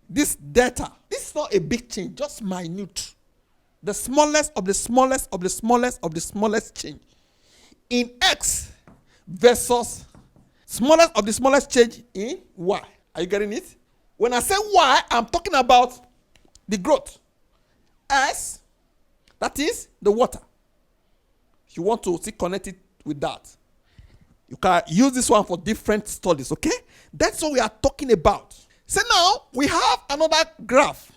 this delta, this is not a big change, just minute. The smallest of the smallest of the smallest of the smallest change in x versus smallest of the smallest change in y. Are you getting it? When I say y, I'm talking about the growth. S, that is the water. If you want to see connect it with that, you can use this one for different studies, okay? That's what we are talking about. So now we have another graph.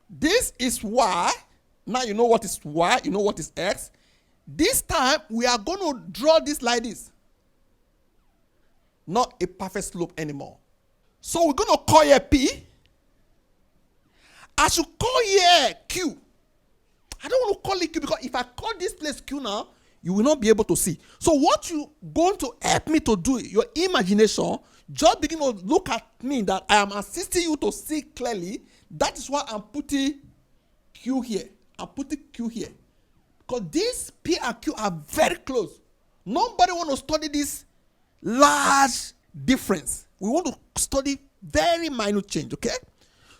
This is y. Now you know what is y, you know what is x. This time we are going to draw this like this. Not a perfect slope anymore. So we're going to call here P. I should call here Q. I don't want to call it Q because if I call this place Q now, you will not be able to see. So what you're going to help me to do, your imagination, just begin to look at me that I am assisting you to see clearly. That is why I'm putting Q here. I'm putting Q here. Because these P and Q are very close. Nobody want to study this large difference. We want to study very minute change, okay?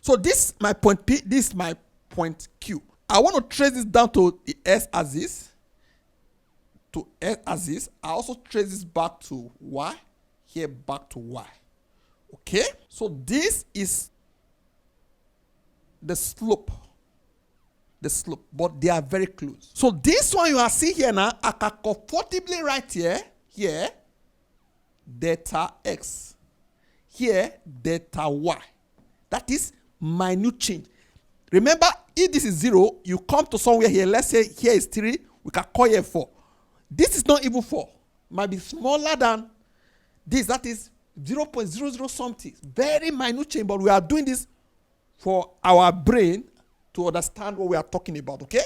So this is my point P, this is my point Q. I want to trace this down to the S axis. To S axis. I also trace this back to Y. Here back to Y. Okay? So this is the slope. The slope. But they are very close. So this one you are seeing here now, I can comfortably write here, delta X. Here, delta Y. That is minute change. Remember, if this is 0, you come to somewhere here. Let's say here is 3. We can call here 4. This is not even 4. Might be smaller than this. That is 0.00 something. Very minute change, but we are doing this for our brain to understand what we are talking about, okay?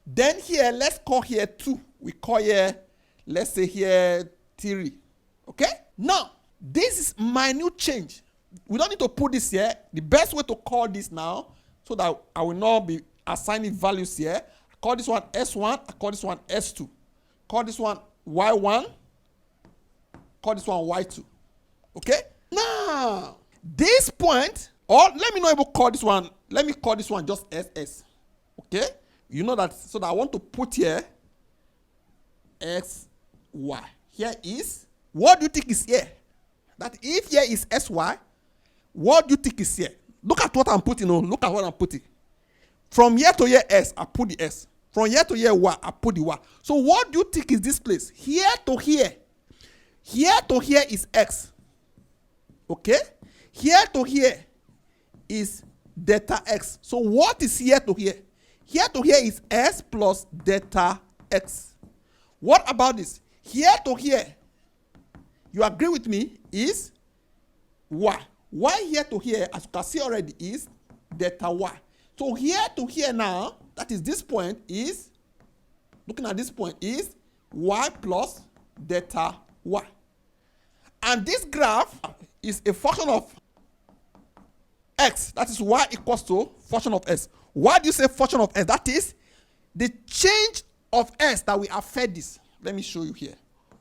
Then here, let's call here 2. We call here, let's say here 3. Okay? Now, this is minute change. We don't need to put this here. The best way to call this now, so that I will not be assigning values here. I call this one S1. I call this one S2. Call this one Y1. Call this one Y2. Okay? Now, this point, or let me not even call this one. Let me call this one just SS. Okay? You know that, so that I want to put here X, Y. Here is, what do you think is here? That if here is SY, what do you think is here? Look at what I'm putting on. Look at what I'm putting. From here to here S, I put the S. From here to here Y, I put the Y. So what do you think is this place? Here to here. Here to here is X. Okay? Here to here is delta X. So what is here to here? Here to here is S plus delta X. What about this? Here to here, you agree with me, is Y. Y here to here, as you can see already, is delta Y. So here to here now, that is this point, is, looking at this point, is Y plus delta Y. And this graph is a function of X. That is Y equals to function of S. Why do you say function of S? That is the change of S that we affect this. Let me show you here.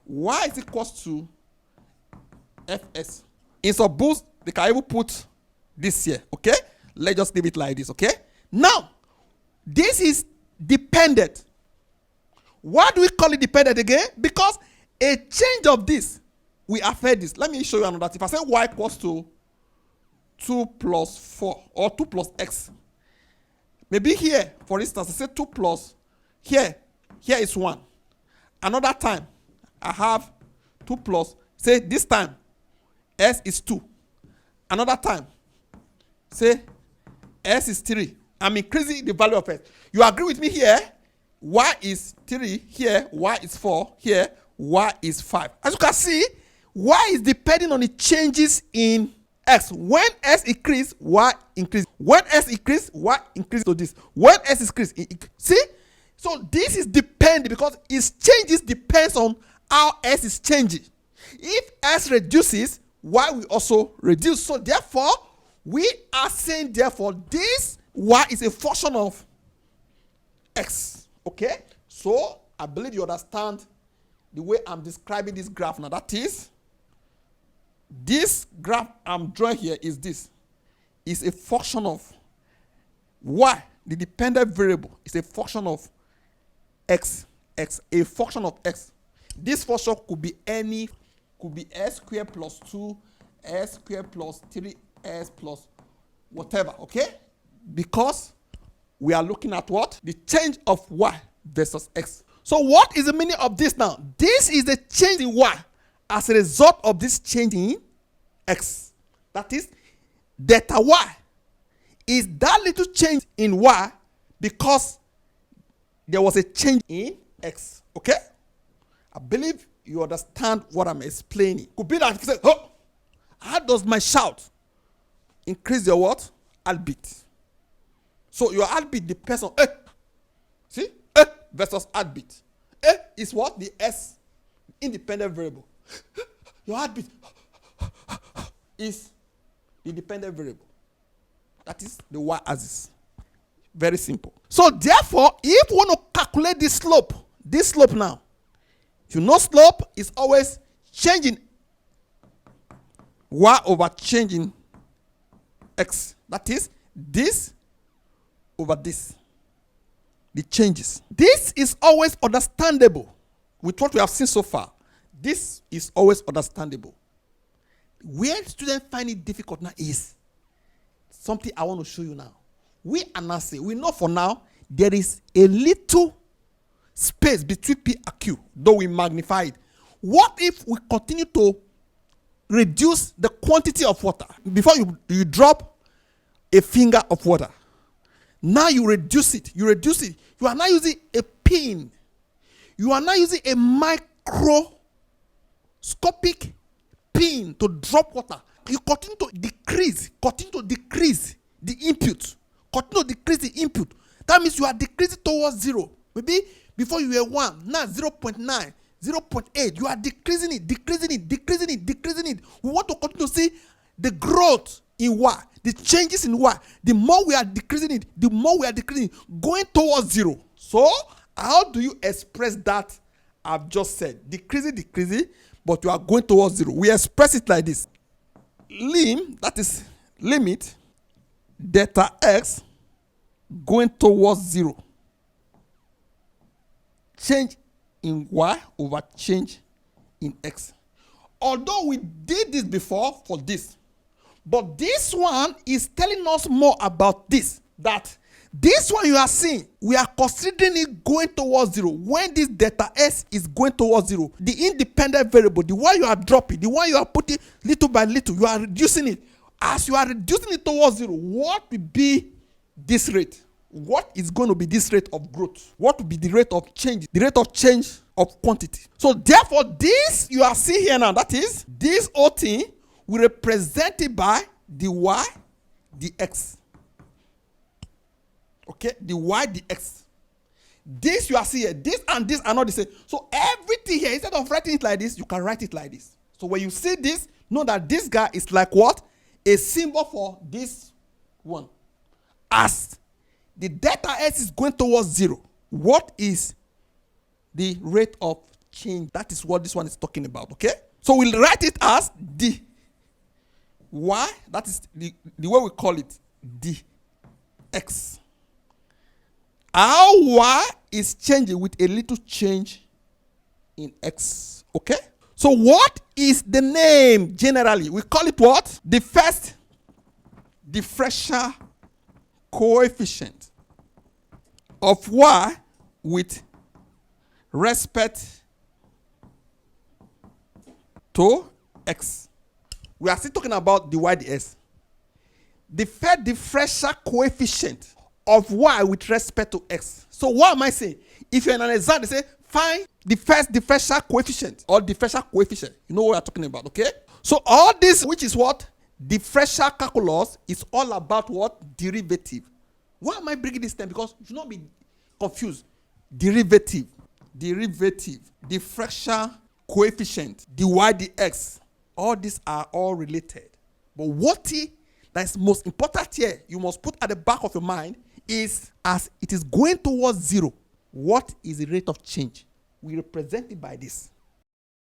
Y is equals to Fs. In some books, they can even put this here, okay? Let's just leave it like this, okay? Now, this is dependent. Why do we call it dependent again? Because a change of this will affect this. Let me show you another. If I say Y equals to 2 plus 4 or 2 plus X, maybe here, for instance, I say 2 plus, here is 1. Another time, I have 2 plus, say this time, S is 2. Another time, say S is 3. I'm increasing the value of S. You agree with me here? Y is 3. Here, Y is 4. Here, Y is 5. As you can see, Y is depending on the changes in X. When S increase, Y increase. When S increase, Y increase to this. When S increase, see? So this is dependent because its changes depends on how S is changing. If S reduces, Y will also reduce. So therefore, we are saying therefore this Y is a function of X. Okay? So I believe you understand the way I'm describing this graph now. That is, this graph I'm drawing here is this. is a function of y. The dependent variable is a function of x, a function of x. This function could be any, could be s squared plus 2, s squared plus 3s plus whatever, okay? Because we are looking at what? The change of y versus x. So what is the meaning of this now? This is the change in y as a result of this change in x. That is, delta y is that little change in y because there was a change in x. Okay? I believe you understand what I'm explaining. Could be that you say, oh, how does my shout increase your what? Heartbeat. So your heartbeat depends on see? Versus heartbeat. Is what? The S, independent variable. Your heartbeat is the dependent variable. That is the y-axis. Very simple. So therefore, if we want to calculate this slope now, you know slope is always changing y over changing x. That is this over this. The changes. This is always understandable with what we have seen so far. This is always understandable. Where students find it difficult now is something I want to show you now. We are not saying, we know for now there is a little space between P and Q, though we magnify it. What if we continue to reduce the quantity of water? Before you drop a finger of water, now you reduce it. You are now using a pin. You are now using a microscopic pin to drop water. You continue to decrease the input. That means you are decreasing towards 0. Maybe before you were 1, now 0.9, 0.8. You are decreasing it. We want to continue to see the growth in y, the changes in y. The more we are decreasing it, going towards 0. So, how do you express that I've just said? Decreasing, but you are going towards 0. We express it like this. That is limit delta x going towards 0. Change in y over change in x. Although we did this before for this, but this one is telling us more about this. That this one you are seeing, we are considering it going towards 0. When this delta s is going towards 0, the independent variable, the one you are dropping, the one you are putting little by little, you are reducing it. As you are reducing it towards 0, what will be this rate? What is going to be this rate of growth? What will be the rate of change? The rate of change of quantity. So therefore, this you are seeing here now, that is, this whole thing will represent it by the y, the x. Okay, the y, the x. This you are seeing here, this and this are not the same. So everything here, instead of writing it like this, you can write it like this. So when you see this, know that this guy is like what? A symbol for this one. As the delta s is going towards 0, what is the rate of change? That is what this one is talking about, okay? So we'll write it as d y, that is the way we call it, dx. How y is changing with a little change in x, okay? So what is the name generally? We call it what? The first differential coefficient of y with respect to x. We are still talking about the y ds. The first differential coefficient of y with respect to x. So what am I saying? If you're in an exam, they say find the first differential coefficient or differential coefficient. You know what we're talking about, okay? So all this, which is what? Differential calculus, is all about what? Derivative. Why am I bringing this term? Because you should not be confused. Derivative, differential coefficient, dy dx. All these are all related. But what that is most important here, you must put at the back of your mind, is as it is going towards 0, what is the rate of change? We represent it by this.